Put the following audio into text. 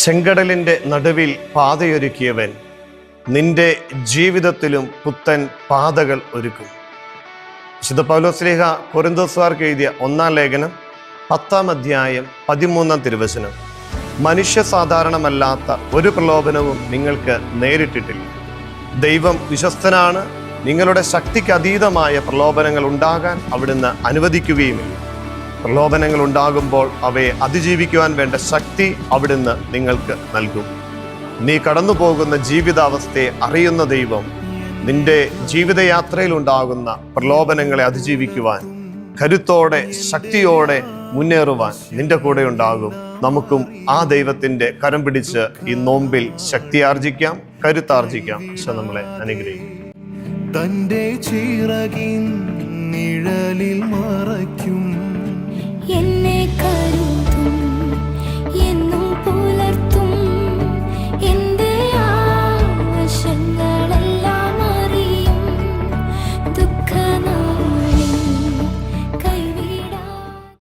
ചെങ്കടലിൻ്റെ നടുവിൽ പാതയൊരുക്കിയവൻ നിന്റെ ജീവിതത്തിലും പുത്തൻ പാതകൾ ഒരുക്കും. വിശുദ്ധ പൗലോസ്ലീഹ കൊരിന്തോസ്യർക്ക് എഴുതിയ 1-ാം ലേഖനം 10-ാം അധ്യായം 13-ാം തിരുവചനം. മനുഷ്യ സാധാരണമല്ലാത്ത ഒരു പ്രലോഭനവും നിങ്ങൾക്ക് നേരിട്ടിട്ടില്ല. ദൈവം വിശ്വസ്തനാണ്. നിങ്ങളുടെ ശക്തിക്ക് അതീതമായ പ്രലോഭനങ്ങൾ ഉണ്ടാകാൻ അവിടുന്ന് അനുവദിക്കുകയുമില്ല. പ്രലോഭനങ്ങൾ ഉണ്ടാകുമ്പോൾ അവയെ അതിജീവിക്കുവാൻ വേണ്ട ശക്തി അവിടുന്ന് നിങ്ങൾക്ക് നൽകും. നീ കടന്നു പോകുന്ന ജീവിതാവസ്ഥയെ അറിയുന്ന ദൈവം നിന്റെ ജീവിതയാത്രയിൽ ഉണ്ടാകുന്ന പ്രലോഭനങ്ങളെ അതിജീവിക്കുവാൻ, കരുത്തോടെ ശക്തിയോടെ മുന്നേറുവാൻ നിന്റെ കൂടെ ഉണ്ടാകും. നമുക്കും ആ ദൈവത്തിന്റെ കരം പിടിച്ച് ഈ നോമ്പിൽ ശക്തിയാർജിക്കാം, കരുത്താർജിക്കാം. ഈശോ നമ്മളെ അനുഗ്രഹിക്കും. തന്റെ ചിറകിൻ നിഴലിൽ മറയ്ക്കും എന്നെ